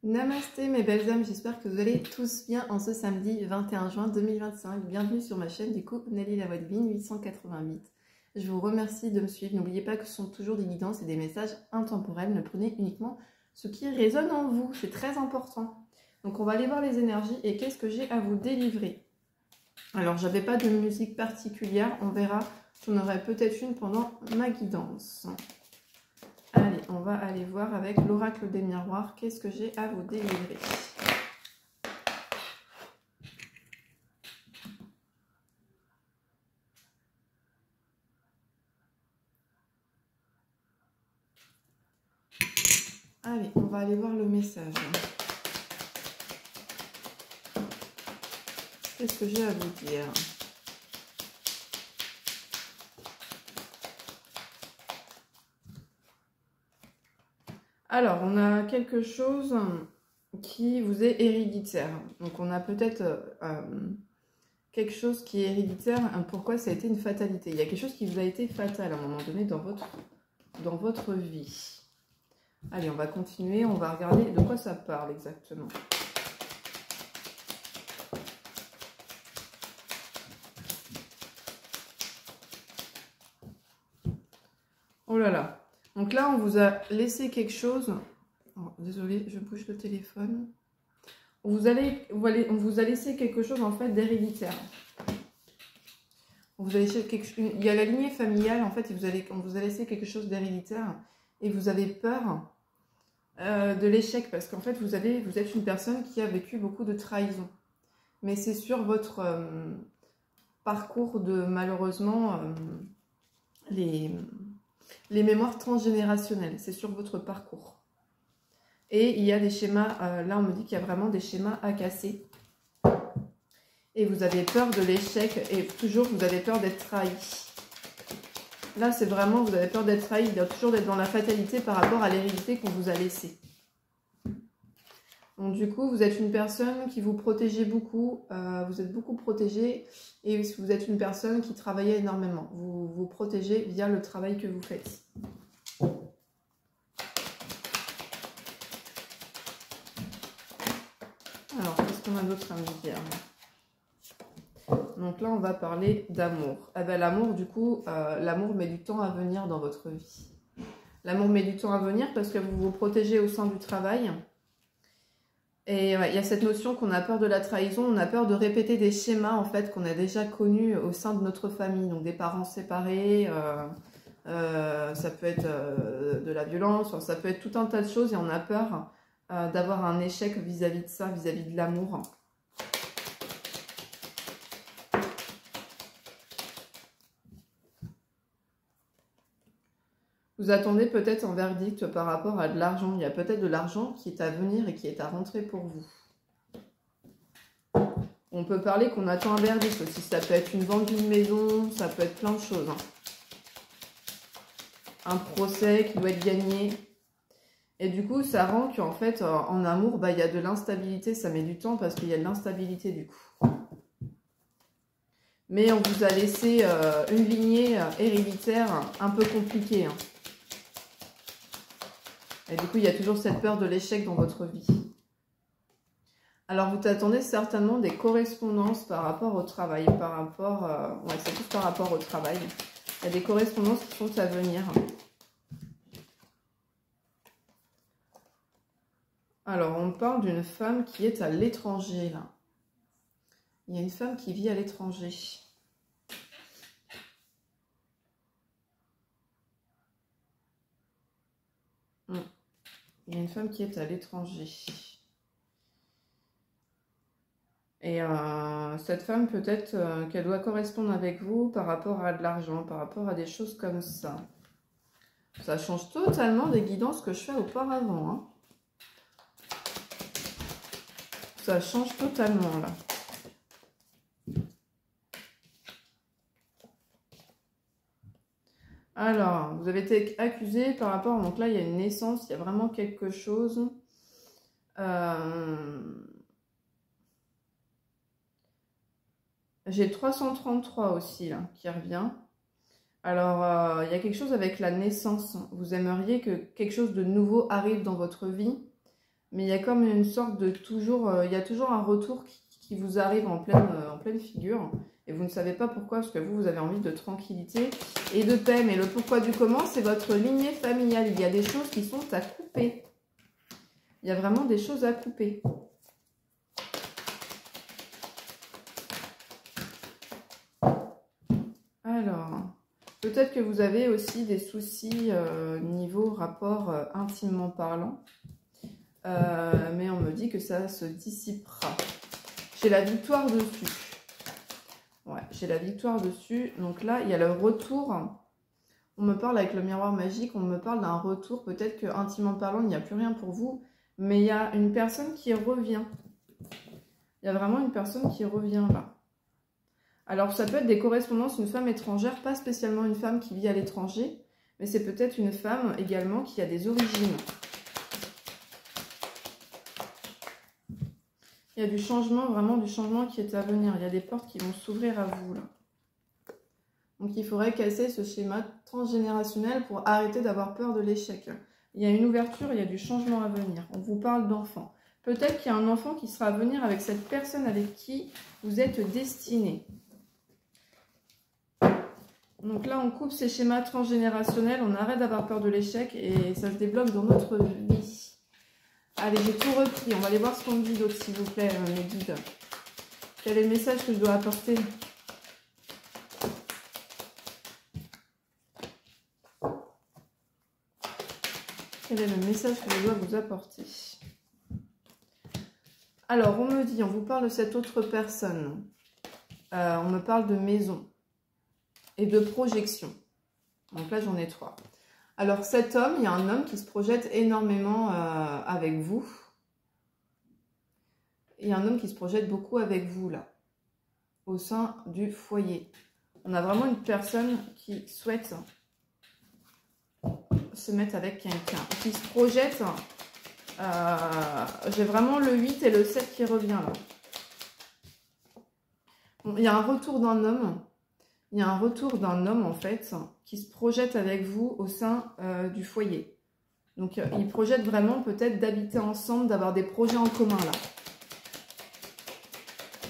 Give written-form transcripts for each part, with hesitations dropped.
Namasté mes belles âmes, j'espère que vous allez tous bien en ce samedi 21 juin 2025. Bienvenue sur ma chaîne du coup Nelly la voix divine 888. Je vous remercie de me suivre. N'oubliez pas que ce sont toujours des guidances et des messages intemporels. Ne prenez uniquement ce qui résonne en vous, c'est très important. Donc on va aller voir les énergies et qu'est-ce que j'ai à vous délivrer. Alors j'avais pas de musique particulière, on verra, j'en aurai peut-être une pendant ma guidance. Allez, on va aller voir avec l'oracle des miroirs. Qu'est-ce que j'ai à vous délivrer? Allez, on va aller voir le message. Qu'est-ce que j'ai à vous dire? Alors, on a quelque chose qui vous est héréditaire. Donc, on a peut-être quelque chose qui est héréditaire. Pourquoi ça a été une fatalité? Il y a quelque chose qui vous a été fatal à un moment donné dans votre vie. Allez, on va continuer. On va regarder de quoi ça parle exactement. Oh là là. Donc là, on vous a laissé quelque chose. Oh, désolée, je bouge le téléphone. On vous a laissé quelque chose en fait d'héréditaire. Il y a la lignée familiale, en fait, on vous a laissé quelque chose d'héréditaire et vous avez peur de l'échec parce qu'en fait, vous êtes une personne qui a vécu beaucoup de trahison. Mais c'est sur votre parcours de, malheureusement, les mémoires transgénérationnelles. C'est sur votre parcours. Et il y a des schémas, là on me dit qu'il y a vraiment des schémas à casser. Et vous avez peur de l'échec et toujours vous avez peur d'être trahi. Là c'est vraiment, vous avez peur d'être trahi, toujours d'être dans la fatalité par rapport à l'hérédité qu'on vous a laissée. Donc du coup vous êtes une personne qui vous protégez beaucoup, vous êtes beaucoup protégé et vous êtes une personne qui travaillait énormément. Vous vous protégez via le travail que vous faites. Alors, qu'est-ce qu'on a d'autre à me dire? Donc là, on va parler d'amour. Eh ben, l'amour, du coup, l'amour met du temps à venir dans votre vie. L'amour met du temps à venir parce que vous vous protégez au sein du travail. Et ouais, il y a cette notion qu'on a peur de la trahison, on a peur de répéter des schémas, en fait, qu'on a déjà connus au sein de notre famille. Donc, des parents séparés, ça peut être de la violence, enfin, ça peut être tout un tas de choses et on a peur d'avoir un échec vis-à-vis de ça, vis-à-vis de l'amour. Vous attendez peut-être un verdict par rapport à de l'argent. Il y a peut-être de l'argent qui est à venir et qui est à rentrer pour vous. On peut parler qu'on attend un verdict aussi. Ça peut être une vente d'une maison, ça peut être plein de choses. Un procès qui doit être gagné. Et du coup, ça rend qu'en fait, en amour, bah, il y a de l'instabilité. Ça met du temps parce qu'il y a de l'instabilité du coup. Mais on vous a laissé une lignée héréditaire un peu compliquée. Hein. Et du coup, il y a toujours cette peur de l'échec dans votre vie. Alors, vous attendez certainement des correspondances par rapport au travail. Ouais, c'est tout par rapport au travail. Il y a des correspondances qui sont à venir. Alors, on parle d'une femme qui est à l'étranger, là. Il y a une femme qui vit à l'étranger. Il y a une femme qui est à l'étranger. Et cette femme, peut-être qu'elle doit correspondre avec vous par rapport à de l'argent, par rapport à des choses comme ça. Ça change totalement des guidances que je fais auparavant. Hein. Ça change totalement, là. Alors, vous avez été accusé par rapport... Donc là, il y a une naissance, il y a vraiment quelque chose. J'ai 333 aussi, là, qui revient. Alors, il y a quelque chose avec la naissance. Vous aimeriez que quelque chose de nouveau arrive dans votre vie. Mais il y a comme une sorte de toujours... il y a toujours un retour qui vous arrive en pleine figure. Et vous ne savez pas pourquoi, parce que vous avez envie de tranquillité et de paix. Mais le pourquoi du comment, c'est votre lignée familiale. Il y a des choses qui sont à couper. Il y a vraiment des choses à couper. Alors, peut-être que vous avez aussi des soucis niveau rapport intimement parlant. Mais on me dit que ça se dissipera. J'ai la victoire dessus. Ouais, j'ai la victoire dessus. Donc là, il y a le retour. On me parle avec le miroir magique, on me parle d'un retour. Peut-être que intimement parlant, il n'y a plus rien pour vous. Mais il y a une personne qui revient. Il y a vraiment une personne qui revient là. Alors, ça peut être des correspondances, une femme étrangère, pas spécialement une femme qui vit à l'étranger, mais c'est peut-être une femme également qui a des origines. Il y a du changement, vraiment du changement qui est à venir. Il y a des portes qui vont s'ouvrir à vous, là. Donc, il faudrait casser ce schéma transgénérationnel pour arrêter d'avoir peur de l'échec. Il y a une ouverture, il y a du changement à venir. On vous parle d'enfants. Peut-être qu'il y a un enfant qui sera à venir avec cette personne avec qui vous êtes destiné. Donc là, on coupe ces schémas transgénérationnels, on arrête d'avoir peur de l'échec et ça se débloque dans notre vie. Allez, j'ai tout repris. On va aller voir ce qu'on me dit d'autre, s'il vous plaît, mes guides. Quel est le message que je dois apporter? Quel est le message que je dois vous apporter? Alors, on me dit, on vous parle de cette autre personne. On me parle de maison et de projection. Donc là, j'en ai 3. Alors, cet homme, il y a un homme qui se projette énormément avec vous. Il y a un homme qui se projette beaucoup avec vous, là, au sein du foyer. On a vraiment une personne qui souhaite se mettre avec quelqu'un, qui se projette. J'ai vraiment le 8 et le 7 qui revient, là. Bon, il y a un retour d'un homme. Il y a un retour d'un homme, en fait, qui se projette avec vous au sein du foyer. Donc, il projette vraiment peut-être d'habiter ensemble, d'avoir des projets en commun, là.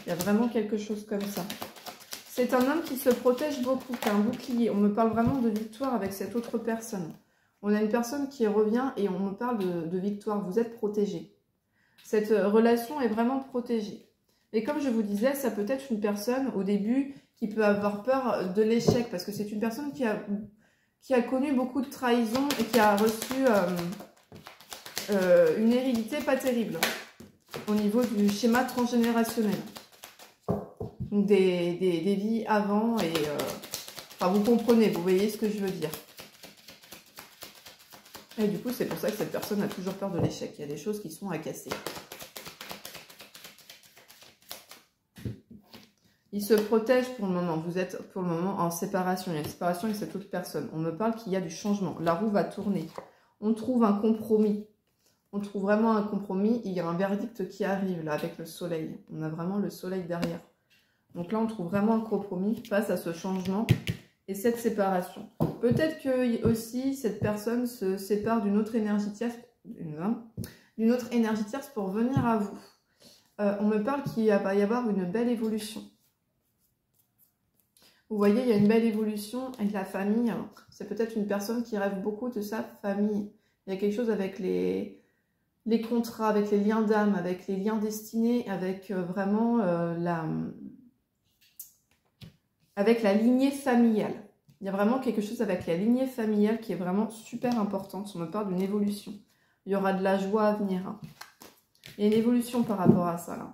Il y a vraiment quelque chose comme ça. C'est un homme qui se protège beaucoup, qui a un bouclier. On me parle vraiment de victoire avec cette autre personne. On a une personne qui revient et on me parle de victoire. Vous êtes protégé. Cette relation est vraiment protégée. Et comme je vous disais, ça peut être une personne, au début, qui peut avoir peur de l'échec, parce que c'est une personne qui a connu beaucoup de trahison et qui a reçu une hérédité pas terrible au niveau du schéma transgénérationnel. Donc des vies avant et... enfin, vous comprenez, vous voyez ce que je veux dire. Et du coup, c'est pour ça que cette personne a toujours peur de l'échec. Il y a des choses qui sont à casser. Il se protège pour le moment. Vous êtes pour le moment en séparation. Il y a une séparation avec cette autre personne. On me parle qu'il y a du changement. La roue va tourner. On trouve un compromis. On trouve vraiment un compromis. Il y a un verdict qui arrive là avec le soleil. On a vraiment le soleil derrière. Donc là, on trouve vraiment un compromis face à ce changement et cette séparation. Peut-être que aussi cette personne se sépare d'une autre énergie tierce, pour venir à vous. On me parle qu'il va y avoir une belle évolution. Vous voyez, il y a une belle évolution avec la famille. C'est peut-être une personne qui rêve beaucoup de sa famille. Il y a quelque chose avec les contrats, avec les liens d'âme, avec les liens destinés, avec vraiment avec la lignée familiale. Il y a vraiment quelque chose avec la lignée familiale qui est vraiment super importante. On me parle d'une évolution. Il y aura de la joie à venir. Hein. Il y a une évolution par rapport à ça, là.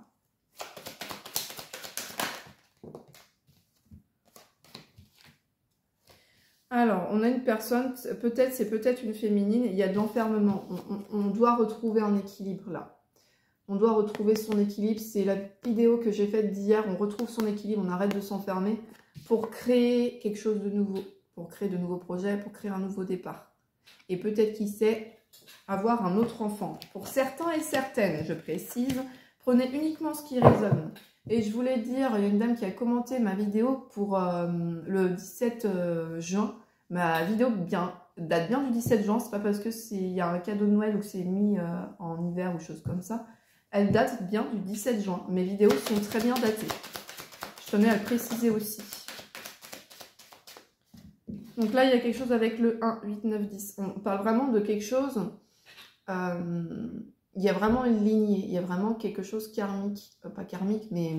Alors, on a une personne, c'est peut-être une féminine, il y a de l'enfermement. On doit retrouver un équilibre, là. On doit retrouver son équilibre. C'est la vidéo que j'ai faite d'hier. On retrouve son équilibre, on arrête de s'enfermer pour créer quelque chose de nouveau, pour créer de nouveaux projets, pour créer un nouveau départ. Et peut-être, qui sait, avoir un autre enfant. Pour certains et certaines, je précise, prenez uniquement ce qui résonne. Et je voulais dire, il y a une dame qui a commenté ma vidéo pour le 17 juin, ma vidéo bien date bien du 17 juin. C'est pas parce que il y a un cadeau de Noël ou que c'est mis en hiver ou chose comme ça. Elle date bien du 17 juin. Mes vidéos sont très bien datées. Je tenais à le préciser aussi. Donc là, il y a quelque chose avec le 1, 8, 9, 10. On parle vraiment de quelque chose... il y a vraiment une lignée. Il y a vraiment quelque chose karmique. Pas karmique, mais...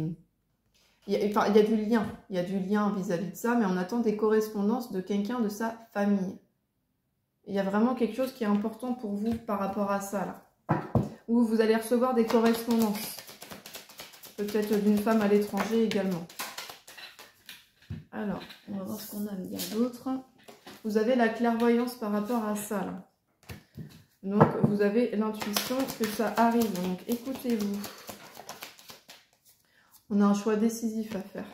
il y a du lien. Il y a du lien vis-à-vis de ça, mais on attend des correspondances de quelqu'un de sa famille. Il y a vraiment quelque chose qui est important pour vous par rapport à ça, là. Ou vous allez recevoir des correspondances. Peut-être d'une femme à l'étranger également. Alors, on va voir ce qu'on a à me dire d'autre. Vous avez la clairvoyance par rapport à ça, là. Donc, vous avez l'intuition que ça arrive. Donc, écoutez-vous. On a un choix décisif à faire.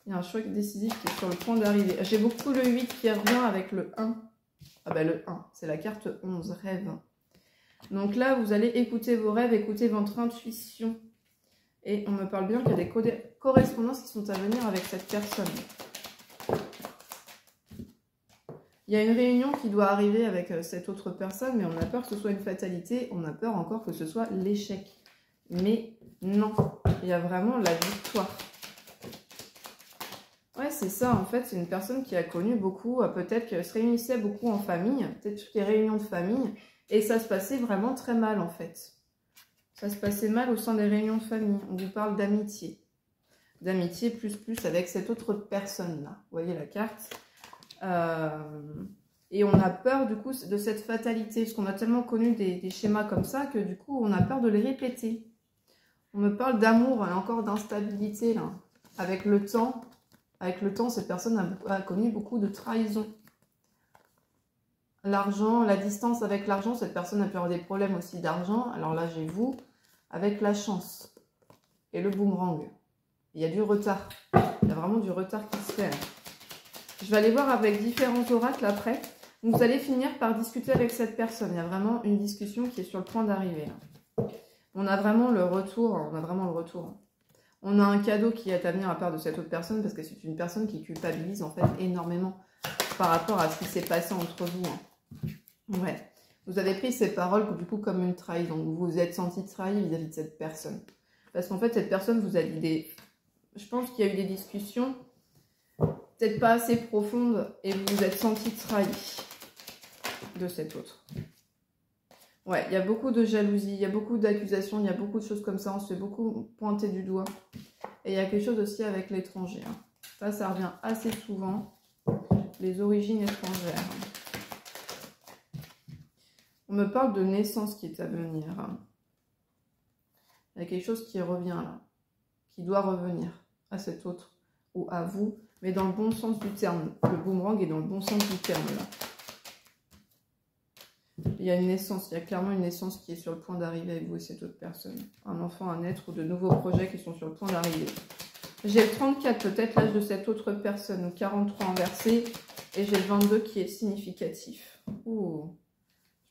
Il y a un choix décisif qui est sur le point d'arriver. J'ai beaucoup le 8 qui revient avec le 1. Ah ben le 1, c'est la carte 11, rêve. Donc là, vous allez écouter vos rêves, écouter votre intuition. Et on me parle bien qu'il y a des correspondances qui sont à venir avec cette personne. Il y a une réunion qui doit arriver avec cette autre personne, mais on a peur que ce soit une fatalité. On a peur encore que ce soit l'échec. Mais non, il y a vraiment la victoire. Ouais, c'est ça, en fait, c'est une personne qui a connu beaucoup, peut-être qu'elle se réunissait beaucoup en famille, peut-être toutes les réunions de famille, et ça se passait vraiment très mal, en fait. Ça se passait mal au sein des réunions de famille. On vous parle d'amitié. D'amitié plus avec cette autre personne-là. Vous voyez la carte. Et on a peur, du coup, de cette fatalité, parce qu'on a tellement connu des schémas comme ça, que du coup, on a peur de les répéter. On me parle d'amour et encore d'instabilité, là. Avec le temps, cette personne a connu beaucoup de trahison. L'argent, la distance avec l'argent, cette personne a pu avoir des problèmes aussi d'argent. Alors là, j'ai vous, avec la chance et le boomerang. Il y a du retard. Il y a vraiment du retard qui se fait. Je vais aller voir avec différents oracles après. Donc, vous allez finir par discuter avec cette personne. Il y a vraiment une discussion qui est sur le point d'arriver. On a vraiment le retour. On a un cadeau qui est à venir à part de cette autre personne parce que c'est une personne qui culpabilise en fait énormément par rapport à ce qui s'est passé entre vous. Ouais. Vous avez pris ces paroles du coup comme une trahison. Vous vous êtes senti trahi vis-à-vis de cette personne. Parce qu'en fait, cette personne vous a dit des... Je pense qu'il y a eu des discussions peut-être pas assez profondes et vous vous êtes senti trahi de cette autre. Ouais, il y a beaucoup de jalousie, il y a beaucoup d'accusations, il y a beaucoup de choses comme ça. On se fait beaucoup pointer du doigt. Et il y a quelque chose aussi avec l'étranger. Ça revient assez souvent. Les origines étrangères. On me parle de naissance qui est à venir. Il y a quelque chose qui revient là. Qui doit revenir à cet autre ou à vous. Mais dans le bon sens du terme. Le boomerang est dans le bon sens du terme là. Il y a une naissance, il y a clairement une naissance qui est sur le point d'arriver avec vous et cette autre personne. Un enfant, un être ou de nouveaux projets qui sont sur le point d'arriver. J'ai le 34, peut-être l'âge de cette autre personne, ou 43 inversé, et j'ai le 22 qui est significatif. Ouh.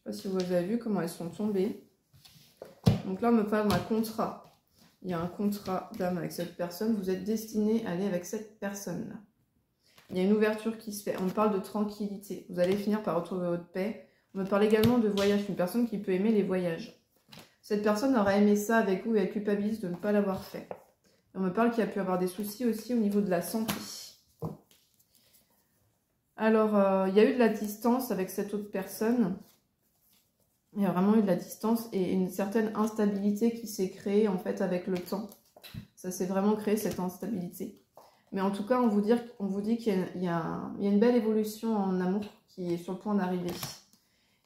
Je ne sais pas si vous avez vu comment elles sont tombées. Donc là, on me parle d'un contrat. Il y a un contrat d'âme avec cette personne. Vous êtes destiné à aller avec cette personne-là. Il y a une ouverture qui se fait. On me parle de tranquillité. Vous allez finir par retrouver votre paix. On me parle également de voyage, une personne qui peut aimer les voyages. Cette personne aura aimé ça avec vous et elle culpabilise de ne pas l'avoir fait. Et on me parle qu'il y a pu avoir des soucis aussi au niveau de la santé. Alors, il y a eu de la distance avec cette autre personne. Il y a vraiment eu de la distance et une certaine instabilité qui s'est créée en fait avec le temps. Ça s'est vraiment créé cette instabilité. Mais en tout cas, on vous dit qu'il y a une belle évolution en amour qui est sur le point d'arriver.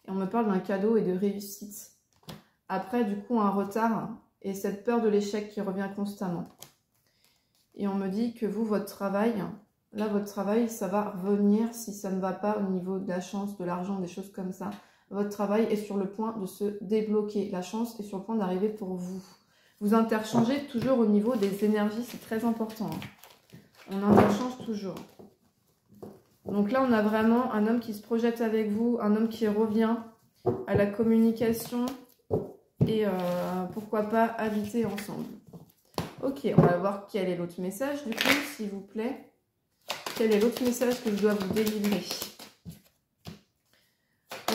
Et on me parle d'un cadeau et de réussite. Après, du coup, un retard et cette peur de l'échec qui revient constamment. Et on me dit que vous, votre travail, là, votre travail, ça va revenir si ça ne va pas au niveau de la chance, de l'argent, des choses comme ça. Votre travail est sur le point de se débloquer. La chance est sur le point d'arriver pour vous. Vous interchangez toujours au niveau des énergies, c'est très important. On interchange toujours. Donc là, on a vraiment un homme qui se projette avec vous, un homme qui revient à la communication et pourquoi pas habiter ensemble. Ok, on va voir quel est l'autre message du coup, s'il vous plaît. Quel est l'autre message que je dois vous délivrer?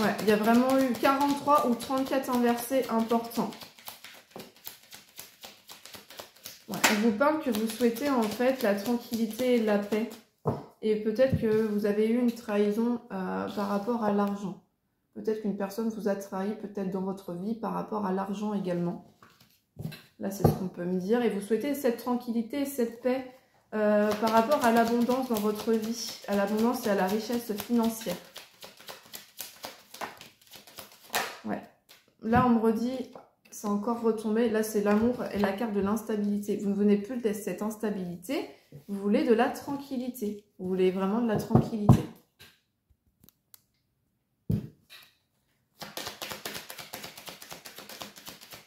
Ouais, il y a vraiment eu 43 ou 34 inversés importants. Ouais, on vous parle que vous souhaitez en fait la tranquillité et la paix. Et peut-être que vous avez eu une trahison par rapport à l'argent. Peut-être qu'une personne vous a trahi, peut-être dans votre vie, par rapport à l'argent également. Là, c'est ce qu'on peut me dire. Et vous souhaitez cette tranquillité, cette paix par rapport à l'abondance dans votre vie. À l'abondance et à la richesse financière. Ouais. Là, on me redit, c'est encore retombé. Là, c'est l'amour et la carte de l'instabilité. Vous ne venez plus de cette instabilité. Vous voulez de la tranquillité. Vous voulez vraiment de la tranquillité.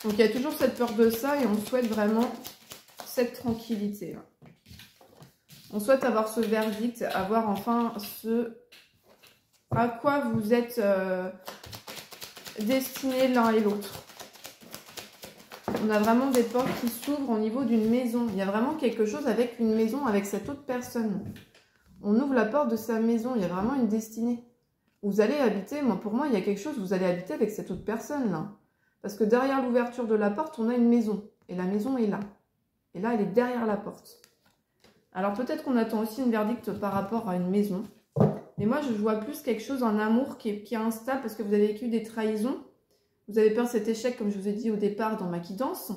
Donc, il y a toujours cette peur de ça et on souhaite vraiment cette tranquillité. On souhaite avoir ce verdict, avoir enfin ce à quoi vous êtes destinés l'un et l'autre. On a vraiment des portes qui s'ouvrent au niveau d'une maison. Il y a vraiment quelque chose avec une maison, avec cette autre personne. On ouvre la porte de sa maison. Il y a vraiment une destinée. Vous allez habiter, pour moi, il y a quelque chose, vous allez habiter avec cette autre personne là. Parce que derrière l'ouverture de la porte, on a une maison. Et la maison est là. Et là, elle est derrière la porte. Alors peut-être qu'on attend aussi une verdict par rapport à une maison. Mais moi, je vois plus quelque chose en amour qui est instable parce que vous avez vécu des trahisons. Vous avez peur de cet échec, comme je vous ai dit au départ dans ma guidance.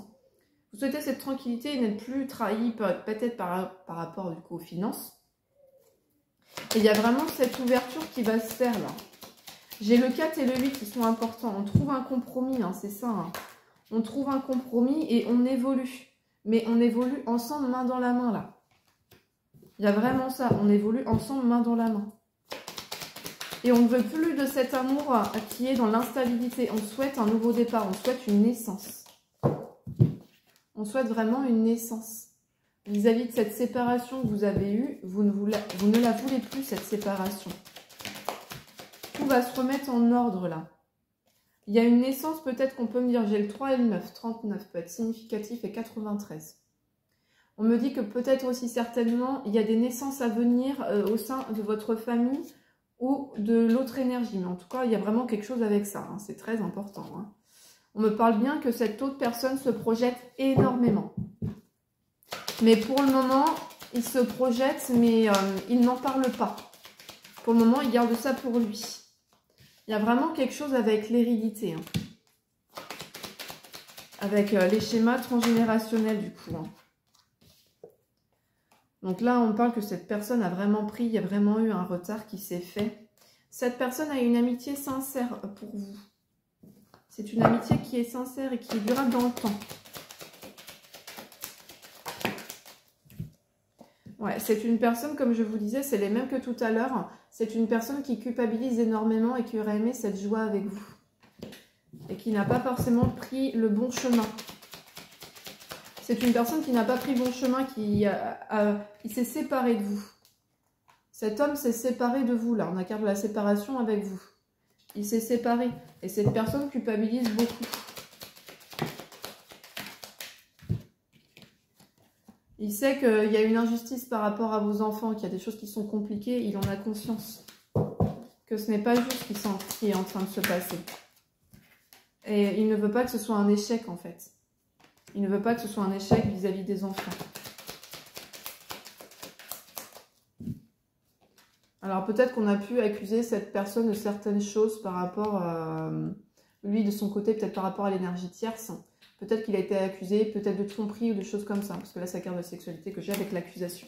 Vous souhaitez cette tranquillité et n'être plus trahi peut-être par rapport du coup aux finances. Et il y a vraiment cette ouverture qui va se faire là. J'ai le 4 et le 8 qui sont importants. On trouve un compromis, hein, c'est ça. Hein. On trouve un compromis et on évolue. Mais on évolue ensemble, main dans la main là. Il y a vraiment ça. On évolue ensemble, main dans la main. Et on ne veut plus de cet amour qui est dans l'instabilité. On souhaite un nouveau départ. On souhaite une naissance. On souhaite vraiment une naissance. Vis-à-vis de cette séparation que vous avez eue, vous ne la voulez plus, cette séparation. Tout va se remettre en ordre là. Il y a une naissance, peut-être qu'on peut me dire, j'ai le 3 et le 9, 39 peut être significatif et 93. On me dit que peut-être aussi certainement, il y a des naissances à venir au sein de votre famille ou de l'autre énergie. Mais en tout cas, il y a vraiment quelque chose avec ça, hein. C'est très important. Hein. On me parle bien que cette autre personne se projette énormément. Mais pour le moment, il se projette, mais il n'en parle pas. Pour le moment, il garde ça pour lui. Il y a vraiment quelque chose avec l'hérédité. Hein. Avec les schémas transgénérationnels du coup. Hein. Donc là, on parle que cette personne a vraiment pris, il y a vraiment eu un retard qui s'est fait. Cette personne a une amitié sincère pour vous. C'est une amitié qui est sincère et qui est durable dans le temps. Ouais, c'est une personne, comme je vous disais, c'est les mêmes que tout à l'heure. C'est une personne qui culpabilise énormément et qui aurait aimé cette joie avec vous. Et qui n'a pas forcément pris le bon chemin. C'est une personne qui n'a pas pris le bon chemin, il s'est séparé de vous. Cet homme s'est séparé de vous, là. On a carte de la séparation avec vous. Il s'est séparé. Et cette personne culpabilise beaucoup. Il sait qu'il y a une injustice par rapport à vos enfants, qu'il y a des choses qui sont compliquées. Il en a conscience. Que ce n'est pas juste ce qui est en train de se passer. Et il ne veut pas que ce soit un échec, en fait. Il ne veut pas que ce soit un échec vis-à-vis des enfants. Alors peut-être qu'on a pu accuser cette personne de certaines choses par rapport, lui de son côté, peut-être par rapport à l'énergie tierce. Peut-être qu'il a été accusé, peut-être de tromperie ou de choses comme ça. Parce que là, c'est la carte de sexualité que j'ai avec l'accusation.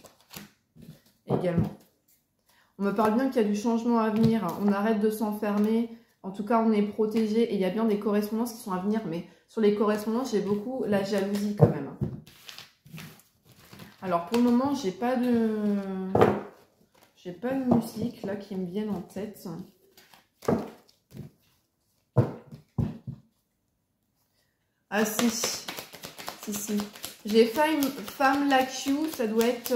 Également. On me parle bien qu'il y a du changement à venir. On arrête de s'enfermer. En tout cas, on est protégé. Et il y a bien des correspondances qui sont à venir. Mais sur les correspondances, j'ai beaucoup la jalousie quand même. Alors, pour le moment, j'ai pas de musique là qui me vienne en tête. Ah si. J'ai fait une femme like you, ça doit être...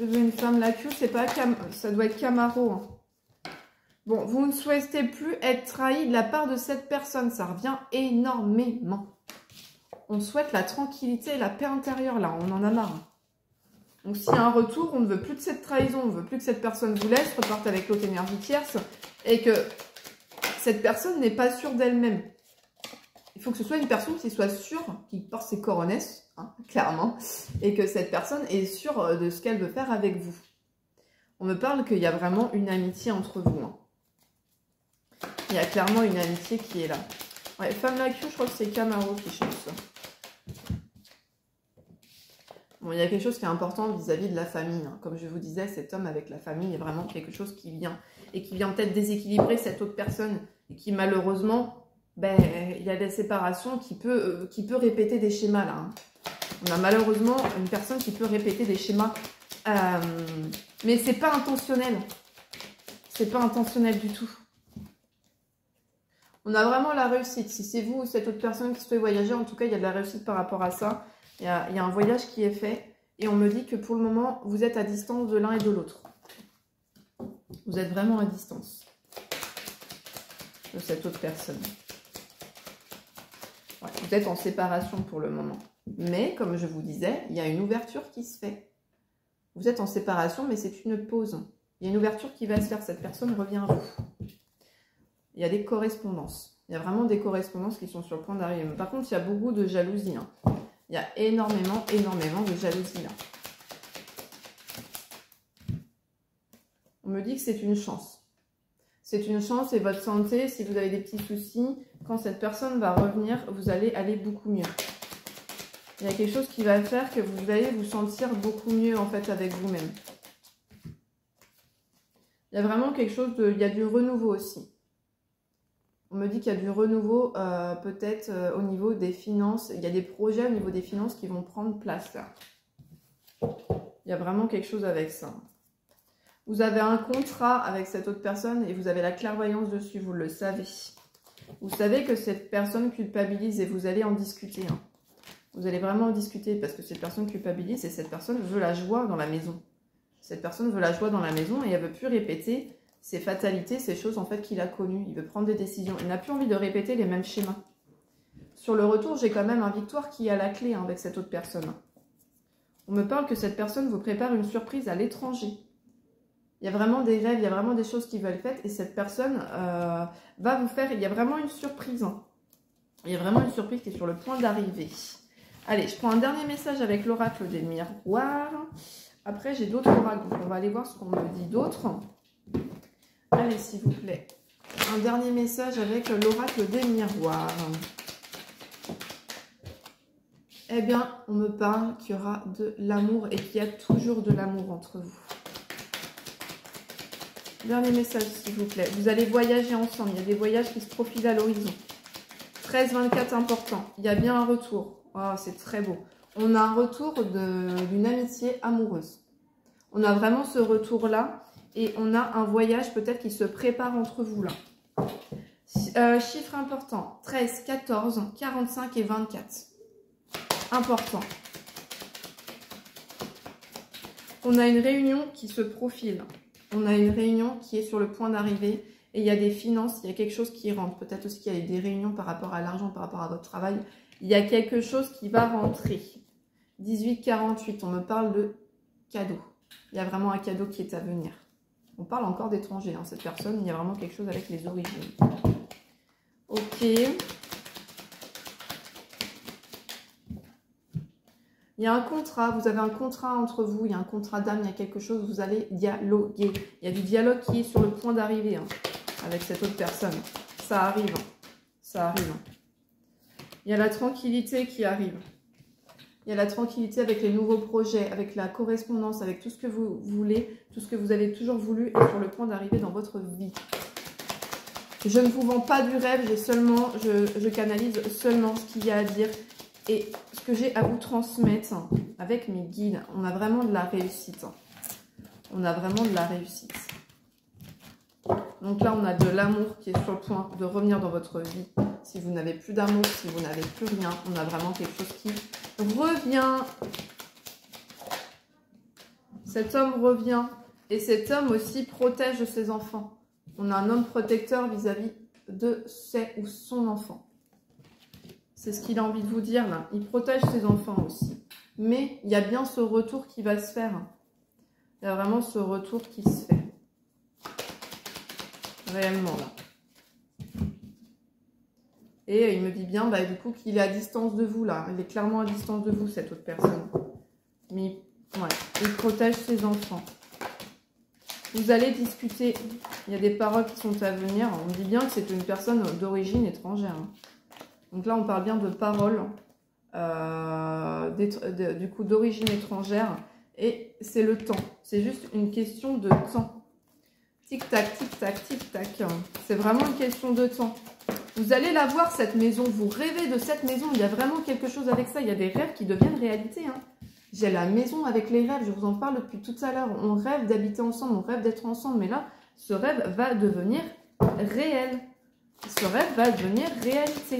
je veux une femme like you, c'est pas ça doit être Camaro. Hein. Bon, vous ne souhaitez plus être trahi de la part de cette personne, ça revient énormément. On souhaite la tranquillité et la paix intérieure là, on en a marre. Donc s'il y a un retour, on ne veut plus de cette trahison, on ne veut plus que cette personne vous laisse, reparte avec l'autre énergie tierce, et que cette personne n'est pas sûre d'elle-même. Il faut que ce soit une personne qui soit sûre, qui porte ses coronesses, hein, clairement, et que cette personne est sûre de ce qu'elle veut faire avec vous. On me parle qu'il y a vraiment une amitié entre vous. Hein. Il y a clairement une amitié qui est là. Ouais, femme la queue, je crois que c'est Camaro qui chante ça. Bon, il y a quelque chose qui est important vis-à-vis de la famille. Hein. Comme je vous disais, cet homme avec la famille est vraiment quelque chose qui vient. Et qui vient peut-être déséquilibrer cette autre personne. Et qui malheureusement, ben, il y a des séparations qui peut répéter des schémas là. Hein. On a malheureusement une personne qui peut répéter des schémas. Mais c'est pas intentionnel. C'est pas intentionnel du tout. On a vraiment la réussite. Si c'est vous ou cette autre personne qui souhaite voyager, en tout cas, il y a de la réussite par rapport à ça. Il y a un voyage qui est fait. Et on me dit que pour le moment, vous êtes à distance de l'un et de l'autre. Vous êtes vraiment à distance de cette autre personne. Ouais, vous êtes en séparation pour le moment. Mais, comme je vous disais, il y a une ouverture qui se fait. Vous êtes en séparation, mais c'est une pause. Il y a une ouverture qui va se faire. Cette personne revient à vous. Il y a des correspondances. Il y a vraiment des correspondances qui sont sur le point d'arriver. Par contre, il y a beaucoup de jalousie. Hein. Il y a énormément de jalousie là. On me dit que c'est une chance. C'est une chance et votre santé, si vous avez des petits soucis, quand cette personne va revenir, vous allez aller beaucoup mieux. Il y a quelque chose qui va faire que vous allez vous sentir beaucoup mieux en fait avec vous-même. Il y a vraiment quelque chose de... Il y a du renouveau aussi. On me dit qu'il y a du renouveau peut-être au niveau des finances. Il y a des projets au niveau des finances qui vont prendre place là. Il y a vraiment quelque chose avec ça. Vous avez un contrat avec cette autre personne et vous avez la clairvoyance dessus, vous le savez. Vous savez que cette personne culpabilise et vous allez en discuter. Hein. Vous allez vraiment en discuter parce que cette personne culpabilise et cette personne veut la joie dans la maison. Cette personne veut la joie dans la maison et elle ne veut plus répéter ces fatalités, ces choses en fait qu'il a connues. Il veut prendre des décisions. Il n'a plus envie de répéter les mêmes schémas. Sur le retour, j'ai quand même un victoire qui est à la clé hein, avec cette autre personne. On me parle que cette personne vous prépare une surprise à l'étranger. Il y a vraiment des rêves, il y a vraiment des choses qui veulent être faites et cette personne va vous faire... Il y a vraiment une surprise. Hein. Il y a vraiment une surprise qui est sur le point d'arriver. Allez, je prends un dernier message avec l'oracle des miroirs. Après, j'ai d'autres oracles, donc on va aller voir ce qu'on me dit d'autre. Allez, s'il vous plaît. Un dernier message avec l'oracle des miroirs. Eh bien, on me parle qu'il y aura de l'amour et qu'il y a toujours de l'amour entre vous. Dernier message, s'il vous plaît. Vous allez voyager ensemble. Il y a des voyages qui se profilent à l'horizon. 13-24 important. Il y a bien un retour. Oh, c'est très beau. On a un retour d'une amitié amoureuse. On a vraiment ce retour-là. Et on a un voyage peut-être qui se prépare entre vous là. Chiffre important. 13, 14, 45 et 24. Important. On a une réunion qui se profile. On a une réunion qui est sur le point d'arriver. Et il y a des finances, il y a quelque chose qui rentre. Peut-être aussi qu'il y a des réunions par rapport à l'argent, par rapport à votre travail. Il y a quelque chose qui va rentrer. 18-48, on me parle de cadeau. Il y a vraiment un cadeau qui est à venir. On parle encore d'étrangers, hein, cette personne. Il y a vraiment quelque chose avec les origines. Ok. Il y a un contrat, vous avez un contrat entre vous, il y a un contrat d'âme, il y a quelque chose, vous allez dialoguer. Il y a du dialogue qui est sur le point d'arriver hein, avec cette autre personne. Ça arrive, ça arrive. Il y a la tranquillité qui arrive. Il y a la tranquillité avec les nouveaux projets, avec la correspondance, avec tout ce que vous voulez, tout ce que vous avez toujours voulu est sur le point d'arriver dans votre vie. Je ne vous vends pas du rêve, je canalise seulement ce qu'il y a à dire. Et ce que j'ai à vous transmettre avec mes guides, on a vraiment de la réussite. On a vraiment de la réussite. Donc là, on a de l'amour qui est sur le point de revenir dans votre vie. Si vous n'avez plus d'amour, si vous n'avez plus rien, on a vraiment quelque chose qui revient. Cet homme revient. Et cet homme aussi protège ses enfants. On a un homme protecteur vis-à-vis de ses ou son enfant. C'est ce qu'il a envie de vous dire là. Il protège ses enfants aussi. Mais il y a bien ce retour qui va se faire. Il y a vraiment ce retour qui se fait. Réellement, là. Et il me dit bien, bah, du coup, qu'il est à distance de vous, là. Il est clairement à distance de vous, cette autre personne. Mais, ouais, il protège ses enfants. Vous allez discuter. Il y a des paroles qui sont à venir. On dit bien que c'est une personne d'origine étrangère. Donc là, on parle bien de paroles, du coup, d'origine étrangère. Et c'est le temps. C'est juste une question de temps. Tic-tac, tic-tac, tic-tac. C'est vraiment une question de temps. Vous allez la voir, cette maison. Vous rêvez de cette maison. Il y a vraiment quelque chose avec ça. Il y a des rêves qui deviennent réalité. Hein. J'ai la maison avec les rêves. Je vous en parle depuis tout à l'heure. On rêve d'habiter ensemble. On rêve d'être ensemble. Mais là, ce rêve va devenir réel. Ce rêve va devenir réalité.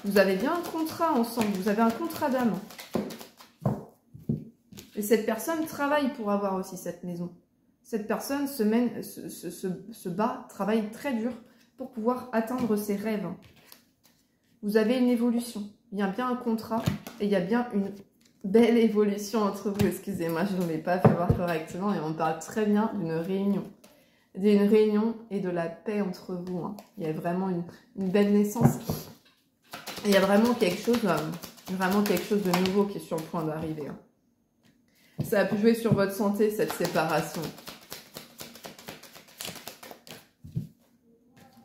Vous avez bien un contrat ensemble. Vous avez un contrat d'âme. Et cette personne travaille pour avoir aussi cette maison. Cette personne se bat, travaille très dur pour pouvoir atteindre ses rêves. Vous avez une évolution. Il y a bien un contrat et il y a bien une belle évolution entre vous. Excusez-moi, je ne l'ai pas fait voir correctement et on parle très bien d'une réunion. D'une réunion et de la paix entre vous. Hein. Il y a vraiment une belle naissance. Et il y a vraiment quelque chose de nouveau qui est sur le point d'arriver. Hein. Ça a pu jouer sur votre santé, cette séparation.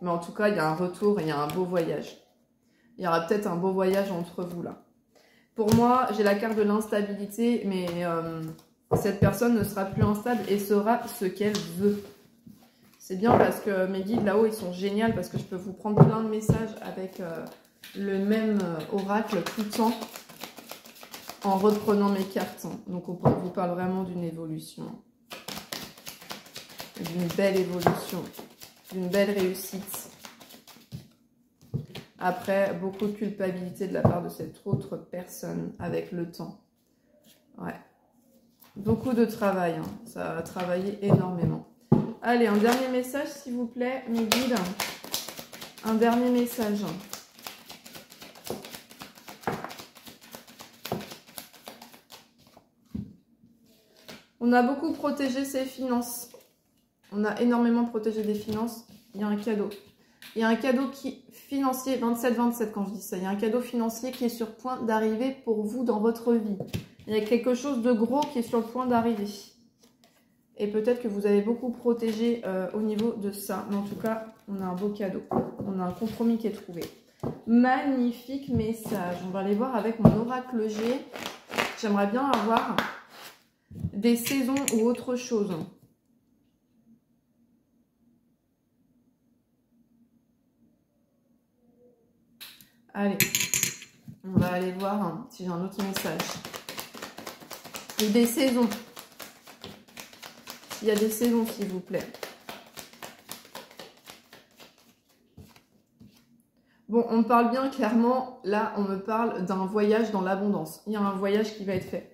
Mais en tout cas, il y a un retour et il y a un beau voyage. Il y aura peut-être un beau voyage entre vous, là. Pour moi, j'ai la carte de l'instabilité, mais cette personne ne sera plus instable et saura ce qu'elle veut. C'est bien parce que mes guides, là-haut, ils sont géniaux parce que je peux vous prendre plein de messages avec le même oracle tout le temps en reprenant mes cartes. Donc, on vous parle vraiment d'une évolution. D'une belle évolution. D'une belle réussite. Après, beaucoup de culpabilité de la part de cette autre personne avec le temps. Ouais. Beaucoup de travail. Hein. Ça a travaillé énormément. Allez, un dernier message, s'il vous plaît, mes guides. Un dernier message. On a beaucoup protégé ses finances. On a énormément protégé des finances. Il y a un cadeau. Il y a un cadeau financier, 27-27 quand je dis ça. Il y a un cadeau financier qui est sur le point d'arriver pour vous dans votre vie. Il y a quelque chose de gros qui est sur le point d'arriver. Et peut-être que vous avez beaucoup protégé au niveau de ça. Mais en tout cas, on a un beau cadeau. On a un compromis qui est trouvé. Magnifique message. On va aller voir avec mon oracle G. J'aimerais bien avoir des saisons ou autre chose. Allez, on va aller voir si j'ai un autre message. Et des saisons. Il y a des saisons, s'il vous plaît. Bon, on parle bien clairement, là, on me parle d'un voyage dans l'abondance. Il y a un voyage qui va être fait.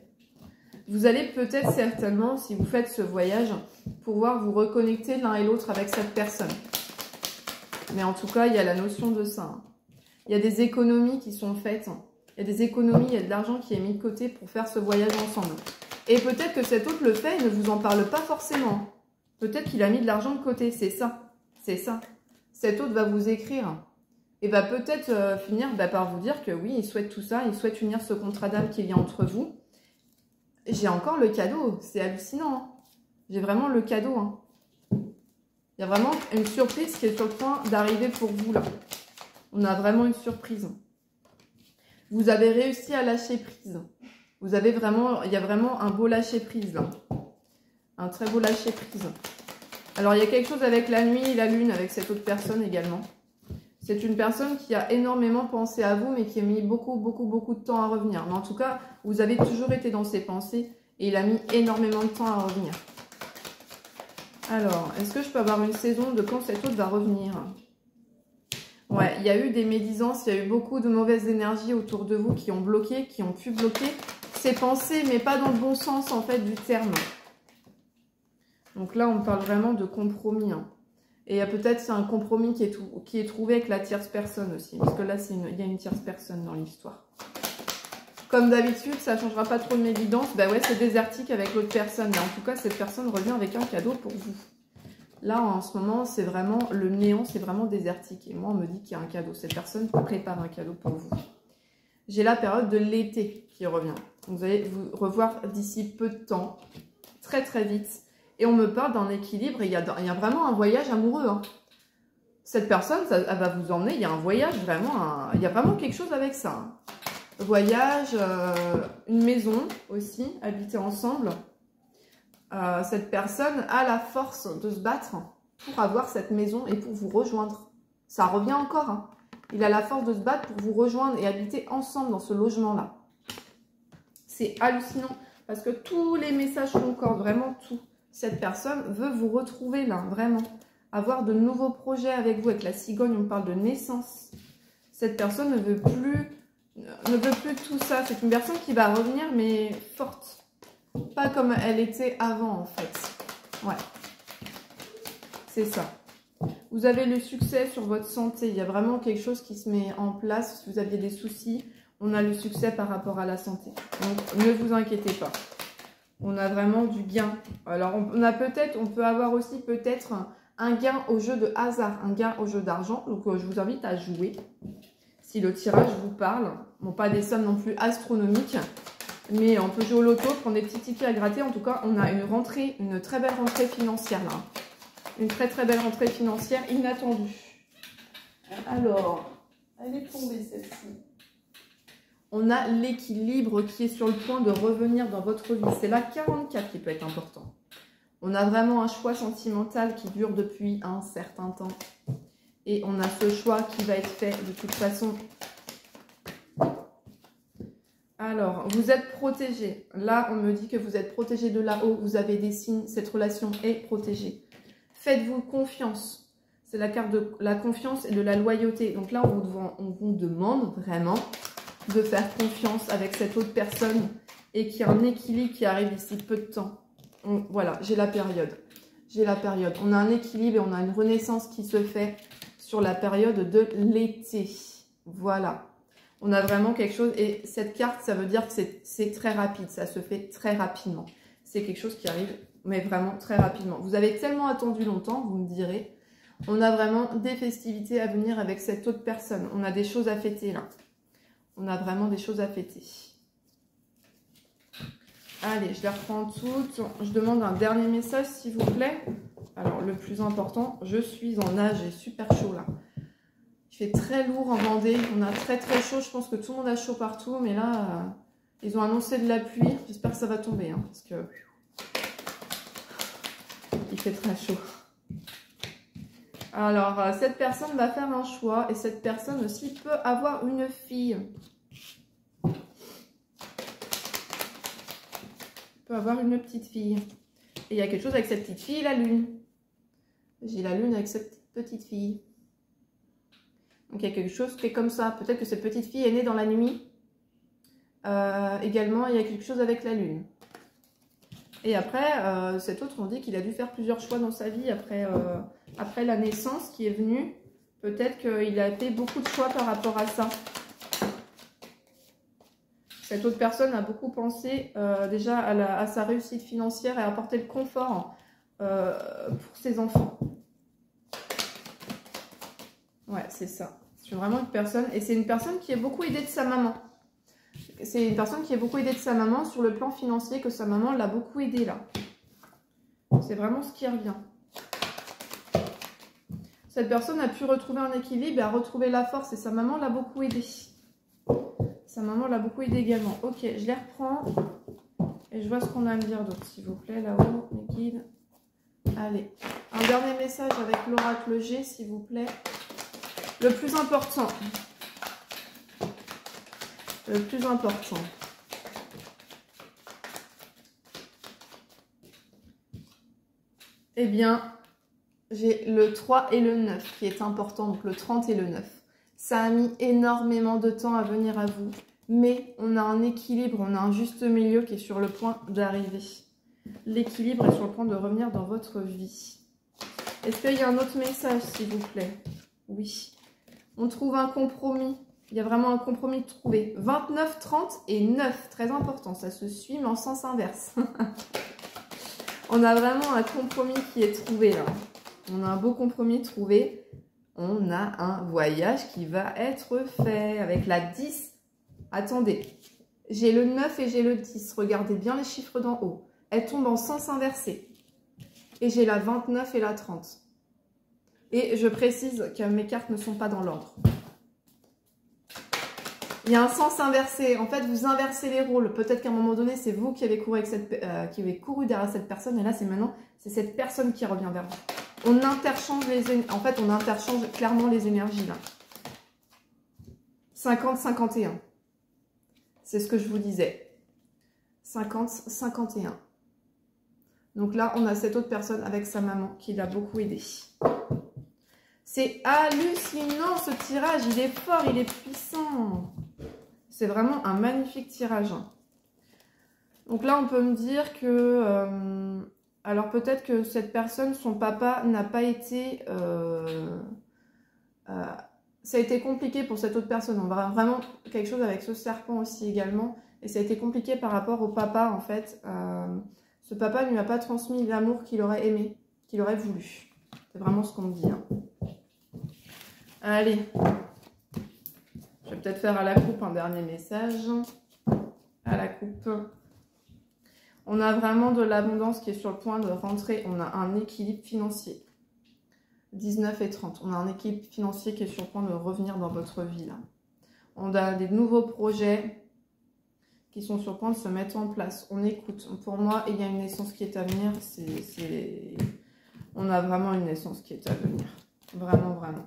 Vous allez peut-être certainement, si vous faites ce voyage, pouvoir vous reconnecter l'un et l'autre avec cette personne. Mais en tout cas, il y a la notion de ça. Hein. Il y a des économies qui sont faites. Il y a des économies, il y a de l'argent qui est mis de côté pour faire ce voyage ensemble. Et peut-être que cet autre le fait et ne vous en parle pas forcément. Peut-être qu'il a mis de l'argent de côté, c'est ça. C'est ça. Cet autre va vous écrire et va peut-être finir par vous dire que oui, il souhaite tout ça, il souhaite unir ce contrat d'âme qu'il y a entre vous. J'ai encore le cadeau, c'est hallucinant. Hein. J'ai vraiment le cadeau. Hein. Il y a vraiment une surprise qui est sur le point d'arriver pour vous là. On a vraiment une surprise. Vous avez réussi à lâcher prise. Vous avez vraiment, il y a vraiment un beau lâcher prise là. Un très beau lâcher prise. Alors il y a quelque chose avec la nuit et la lune avec cette autre personne également. C'est une personne qui a énormément pensé à vous mais qui a mis beaucoup de temps à revenir. Mais en tout cas, vous avez toujours été dans ses pensées et il a mis énormément de temps à revenir. Alors, est-ce que je peux avoir une saison de quand cet autre va revenir ? Ouais, il y a eu des médisances, il y a eu beaucoup de mauvaises énergies autour de vous qui ont bloqué, qui ont pu bloquer ces pensées, mais pas dans le bon sens en fait du terme. Donc là, on parle vraiment de compromis. Hein. Et peut-être c'est un compromis qui est trouvé avec la tierce personne aussi. Parce que là, il y a une tierce personne dans l'histoire. Comme d'habitude, ça ne changera pas trop de l'évidence. Ben ouais, c'est désertique avec l'autre personne. Mais en tout cas, cette personne revient avec un cadeau pour vous. Là, en ce moment, c'est vraiment le néant, c'est vraiment désertique. Et moi, on me dit qu'il y a un cadeau. Cette personne prépare un cadeau pour vous. J'ai la période de l'été qui revient. Vous allez vous revoir d'ici peu de temps, très très vite. Et on me parle d'un équilibre. Et il y a vraiment un voyage amoureux. Hein. Cette personne, elle va vous emmener. Il y a un voyage vraiment. Il y a vraiment quelque chose avec ça. Hein. Voyage, une maison aussi, habiter ensemble. Cette personne a la force de se battre pour avoir cette maison et pour vous rejoindre. Ça revient encore. Hein. Il a la force de se battre pour vous rejoindre et habiter ensemble dans ce logement-là. C'est hallucinant parce que tous les messages concordent, vraiment tout. Cette personne veut vous retrouver là, vraiment. Avoir de nouveaux projets avec vous. Avec la cigogne, on parle de naissance. Cette personne ne veut plus tout ça. C'est une personne qui va revenir, mais forte. Pas comme elle était avant, en fait. Ouais. C'est ça. Vous avez le succès sur votre santé. Il y a vraiment quelque chose qui se met en place. Si vous aviez des soucis, on a le succès par rapport à la santé. Donc, ne vous inquiétez pas. On a vraiment du gain. Alors, on peut avoir aussi peut-être un gain au jeu de hasard, un gain au jeu d'argent. Donc, je vous invite à jouer. Si le tirage vous parle, bon, pas des sommes non plus astronomiques, mais on peut jouer au loto, prendre des petits tickets à gratter. En tout cas, on a une très belle rentrée financière là. Une très très belle rentrée financière inattendue. Alors, elle est tombée celle-ci. On a l'équilibre qui est sur le point de revenir dans votre vie. C'est la 44 qui peut être important. On a vraiment un choix sentimental qui dure depuis un certain temps. Et on a ce choix qui va être fait de toute façon. Alors, vous êtes protégé. Là, on me dit que vous êtes protégé de là-haut. Vous avez des signes. Cette relation est protégée. Faites-vous confiance. C'est la carte de la confiance et de la loyauté. Donc là, on vous demande vraiment de faire confiance avec cette autre personne et qu'il y a un équilibre qui arrive d'ici peu de temps. Voilà, j'ai la période. J'ai la période. On a un équilibre et on a une renaissance qui se fait sur la période de l'été. Voilà. On a vraiment quelque chose. Et cette carte, ça veut dire que c'est très rapide. Ça se fait très rapidement. C'est quelque chose qui arrive, mais vraiment très rapidement. Vous avez tellement attendu longtemps, vous me direz. On a vraiment des festivités à venir avec cette autre personne. On a des choses à fêter là. On a vraiment des choses à fêter. Allez, je les reprends toutes. Je demande un dernier message, s'il vous plaît. Alors, le plus important, je suis en nage. J'ai super chaud là. Il fait très lourd en Vendée. On a très très chaud. Je pense que tout le monde a chaud partout. Mais là, ils ont annoncé de la pluie. J'espère que ça va tomber. Hein, parce que il fait très chaud. Alors, cette personne va faire un choix. Et cette personne aussi peut avoir une fille. Peut avoir une petite fille. Et il y a quelque chose avec cette petite fille, la lune. J'ai la lune avec cette petite fille. Donc il y a quelque chose qui est comme ça. Peut-être que cette petite fille est née dans la nuit. Également, il y a quelque chose avec la lune. Et après, cet autre, on dit qu'il a dû faire plusieurs choix dans sa vie après la naissance qui est venue. Peut-être qu'il a fait beaucoup de choix par rapport à ça. Cette autre personne a beaucoup pensé déjà à sa réussite financière et à apporter le confort pour ses enfants. Ouais, c'est ça. C'est vraiment une personne. Et c'est une personne qui est beaucoup aidée de sa maman. C'est une personne qui est beaucoup aidée de sa maman sur le plan financier, que sa maman l'a beaucoup aidée là. C'est vraiment ce qui revient. Cette personne a pu retrouver un équilibre et a retrouvé la force et sa maman l'a beaucoup aidée. Sa maman l'a beaucoup aidé également. Ok, je les reprends. Et je vois ce qu'on a à me dire d'autre, s'il vous plaît, là-haut, mes guides. Allez, un dernier message avec l'oracle G, s'il vous plaît. Le plus important. Le plus important. Eh bien, j'ai le 3 et le 9 qui est important, donc le 30 et le 9. Ça a mis énormément de temps à venir à vous, mais on a un équilibre, on a un juste milieu qui est sur le point d'arriver. L'équilibre est sur le point de revenir dans votre vie. Est-ce qu'il y a un autre message, s'il vous plaît? Oui. On trouve un compromis. Il y a vraiment un compromis trouvé. 29, 30 et 9. Très important. Ça se suit, mais en sens inverse. On a vraiment un compromis qui est trouvé là. On a un beau compromis trouvé. On a un voyage qui va être fait avec la 10. Attendez. J'ai le 9 et j'ai le 10. Regardez bien les chiffres d'en haut. Elles tombent en sens inversé. Et j'ai la 29 et la 30. Et je précise que mes cartes ne sont pas dans l'ordre. Il y a un sens inversé. En fait, vous inversez les rôles. Peut-être qu'à un moment donné, c'est vous qui avez couru, qui avez couru derrière cette personne. Et là, c'est maintenant, c'est cette personne qui revient vers vous. On interchange en fait, on interchange clairement les énergies là. 50-51. C'est ce que je vous disais. 50-51. Donc là, on a cette autre personne avec sa maman qui l'a beaucoup aidé. C'est hallucinant ce tirage. Il est fort, il est puissant. C'est vraiment un magnifique tirage. Donc là, on peut me dire que... alors peut-être que cette personne, son papa n'a pas été... ça a été compliqué pour cette autre personne. On va vraiment quelque chose avec ce serpent aussi également. Et ça a été compliqué par rapport au papa en fait. Ce papa ne lui a pas transmis l'amour qu'il aurait aimé, qu'il aurait voulu. C'est vraiment ce qu'on me dit. Hein. Allez. Je vais peut-être faire à la coupe un dernier message. À la coupe. On a vraiment de l'abondance qui est sur le point de rentrer. On a un équilibre financier. 19 et 30. On a un équilibre financier qui est sur le point de revenir dans votre vie. Là. On a des nouveaux projets qui sont sur le point de se mettre en place. On écoute. Pour moi, il y a une naissance qui est à venir. On a vraiment une naissance qui est à venir. Vraiment, vraiment.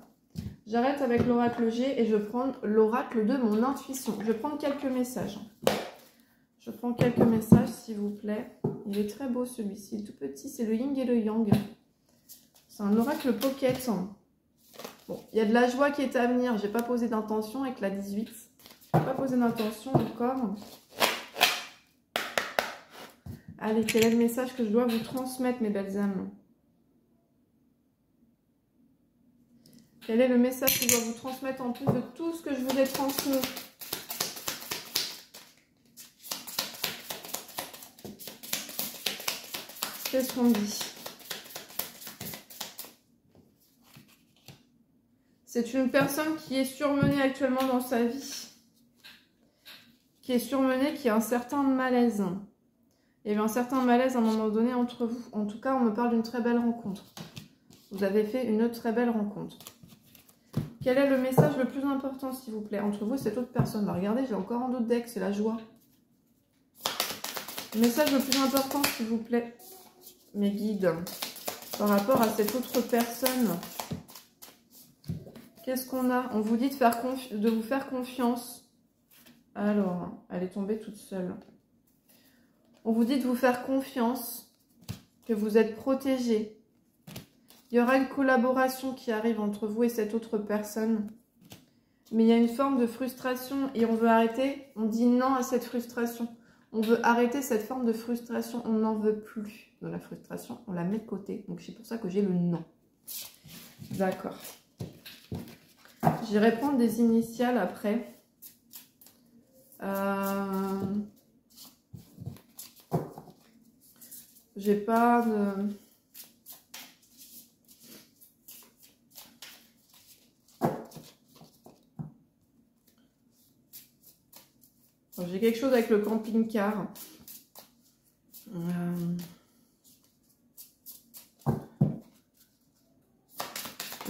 J'arrête avec l'oracle G et je prends l'oracle de mon intuition. Je vais prendre quelques messages. Je prends quelques messages, s'il vous plaît. Il est très beau celui-ci. Tout petit, c'est le yin et le yang. C'est un oracle pocket. Bon, il y a de la joie qui est à venir. Je n'ai pas posé d'intention avec la 18. Je n'ai pas posé d'intention encore. Allez, quel est le message que je dois vous transmettre, mes belles âmes? Quel est le message que je dois vous transmettre en plus de tout ce que je vous ai transmis? Qu'est-ce qu'on dit? C'est une personne qui est surmenée actuellement dans sa vie. Qui est surmenée, qui a un certain malaise. Il y avait un certain malaise à un moment donné entre vous. En tout cas, on me parle d'une très belle rencontre. Vous avez fait une très belle rencontre. Quel est le message le plus important, s'il vous plaît, entre vous et cette autre personne? Bah, regardez, j'ai encore un autre deck, c'est la joie. Le message le plus important, s'il vous plaît, mes guides, par rapport à cette autre personne. Qu'est-ce qu'on a? On vous dit de vous faire confiance. Alors, elle est tombée toute seule. On vous dit de vous faire confiance, que vous êtes protégé. Il y aura une collaboration qui arrive entre vous et cette autre personne. Mais il y a une forme de frustration et on veut arrêter. On dit non à cette frustration. On veut arrêter cette forme de frustration. On n'en veut plus de la frustration. On la met de côté. Donc c'est pour ça que j'ai le non. D'accord. J'irai prendre des initiales après. J'ai pas de... J'ai quelque chose avec le camping-car.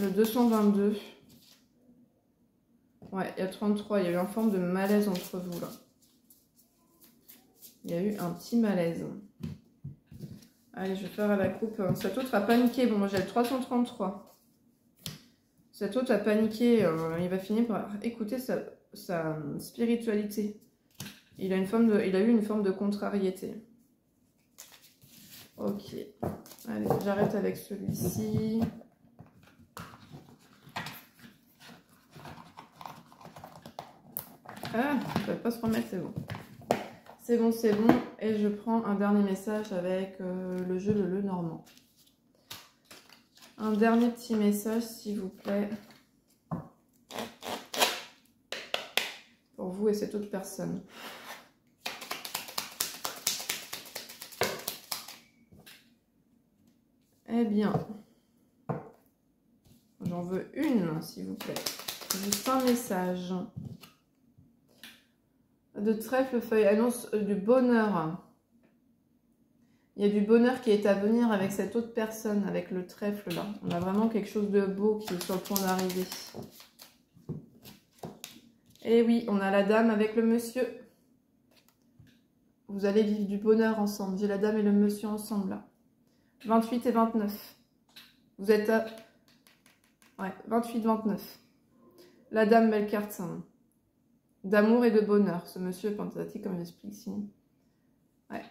Le 222. Ouais, il y a 33. Il y a eu une forme de malaise entre vous, là. Il y a eu un petit malaise. Allez, je vais faire à la coupe. Cet autre a paniqué. Bon, moi, j'ai le 333. Cet autre a paniqué. Il va finir par écouter sa spiritualité. Il a eu une forme de contrariété. Ok. Allez, j'arrête avec celui-ci. Ah, ça ne va pas se remettre, c'est bon. C'est bon, c'est bon. Et je prends un dernier message avec le jeu de Lenormand. Un dernier petit message, s'il vous plaît. vous et cette autre personne. Eh bien, j'en veux une, s'il vous plaît. Juste un message. De trèfle, feuille annonce du bonheur. Il y a du bonheur qui est à venir avec cette autre personne, avec le trèfle là. On a vraiment quelque chose de beau qui est sur le point d'arriver. Et oui, on a la dame avec le monsieur. Vous allez vivre du bonheur ensemble. J'ai la dame et le monsieur ensemble là. 28 et 29. Vous êtes à... Ouais, 28-29. La dame, belle carte. D'amour et de bonheur. Ce monsieur est penthétique, comme j'explique ici. Ouais.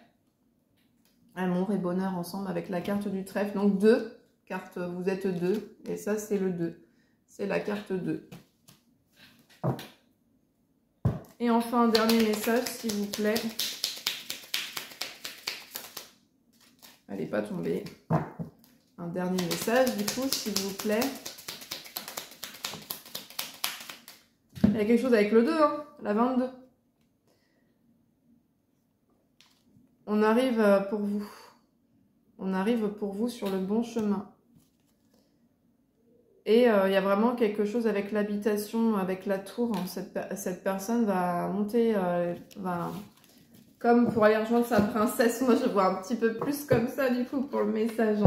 Amour et bonheur ensemble avec la carte du trèfle. Donc 2 cartes, vous êtes 2. Et ça, c'est le 2. C'est la carte 2. Et enfin, un dernier message, s'il vous plaît. Elle n'est pas tombée. Un dernier message, du coup, s'il vous plaît. Il y a quelque chose avec le 2, hein, la 22. On arrive pour vous. On arrive pour vous sur le bon chemin. Et il y a vraiment quelque chose avec l'habitation, avec la tour. Hein. Cette personne va monter, comme pour aller rejoindre sa princesse. Moi, je vois un petit peu plus comme ça, du coup, pour le message.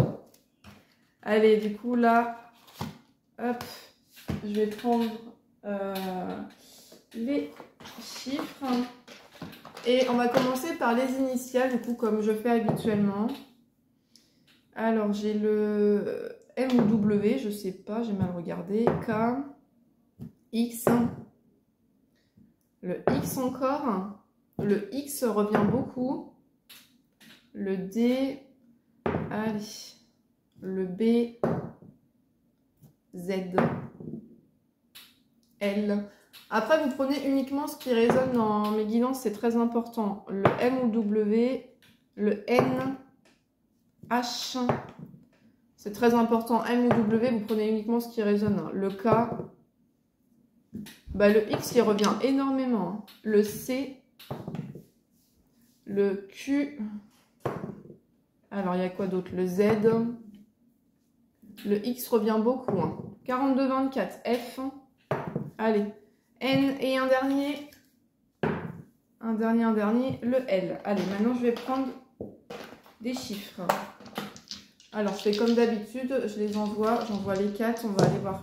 Allez, du coup, là, hop, je vais prendre les chiffres. Et on va commencer par les initiales, du coup, comme je fais habituellement. Alors, j'ai le M ou W, je sais pas, j'ai mal regardé. K, X, le X encore. Le X revient beaucoup. Le D, allez, le B, Z, L. Après, vous prenez uniquement ce qui résonne dans mes guidances, c'est très important. Le M ou W, le N, H, c'est très important. M ou W, vous prenez uniquement ce qui résonne. Le K, bah, le X, il revient énormément. Le C, le Q, alors il y a quoi d'autre? Le Z, le X revient beaucoup. 42-24, F, allez. N et un dernier, le L. Allez, maintenant je vais prendre des chiffres. Alors, je fais comme d'habitude, je les envoie, j'envoie les 4, on va aller voir.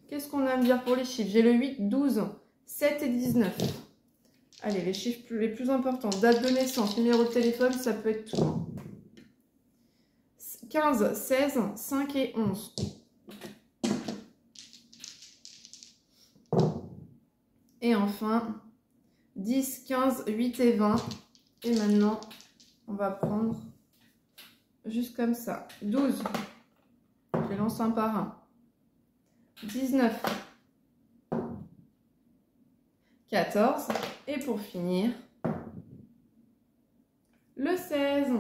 Qu'est-ce qu'on a à me dire pour les chiffres? J'ai le 8, 12, 7 et 19. Allez, les chiffres les plus importants. Date de naissance, numéro de téléphone, ça peut être tout. 15, 16, 5 et 11. Et enfin, 10, 15, 8 et 20. Et maintenant, on va prendre juste comme ça. 12. Je les lance un par un. 19. 14. Et pour finir, le 16.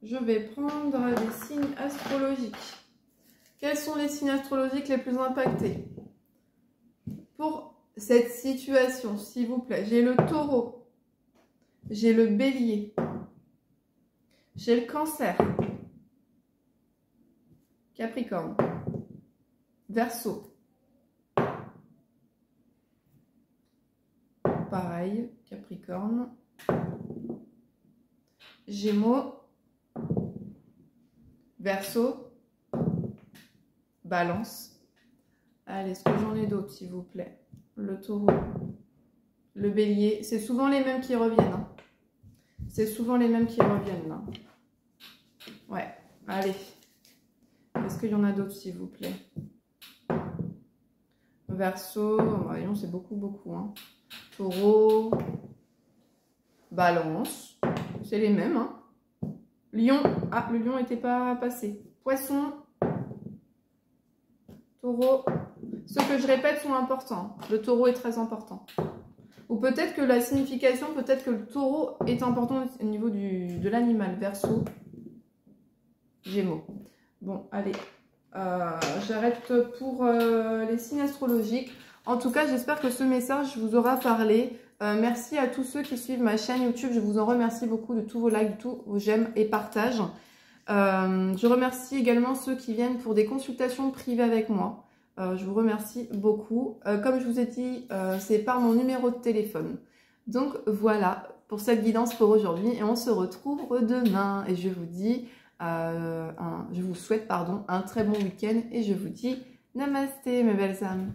Je vais prendre des signes astrologiques. Quels sont les signes astrologiques les plus impactés pour cette situation, s'il vous plaît? J'ai le taureau, j'ai le bélier, j'ai le cancer, capricorne, verseau, pareil, capricorne, gémeaux, verseau, balance. Allez, est-ce que j'en ai d'autres, s'il vous plaît? Le taureau, le bélier, c'est souvent les mêmes qui reviennent. C'est souvent les mêmes qui reviennent là. Ouais, allez. Est-ce qu'il y en a d'autres, s'il vous plaît? Verseau, voyons, c'est beaucoup. Taureau, balance, c'est les mêmes. Lion, ah, le lion n'était pas passé. Poisson, taureau. Ceux que je répète sont importants. Le taureau est très important. Ou peut-être que la signification, peut-être que le taureau est important au niveau de l'animal. Verseau, gémeaux. Bon, allez. J'arrête pour les signes astrologiques. En tout cas, j'espère que ce message vous aura parlé. Merci à tous ceux qui suivent ma chaîne YouTube. Je vous en remercie beaucoup de tous vos likes, de tous vos j'aime et partages. Je remercie également ceux qui viennent pour des consultations privées avec moi. Je vous remercie beaucoup. Comme je vous ai dit, c'est par mon numéro de téléphone. Donc voilà pour cette guidance pour aujourd'hui. Et on se retrouve demain. Et je vous dis, je vous souhaite un très bon week-end. Et je vous dis namasté mes belles âmes.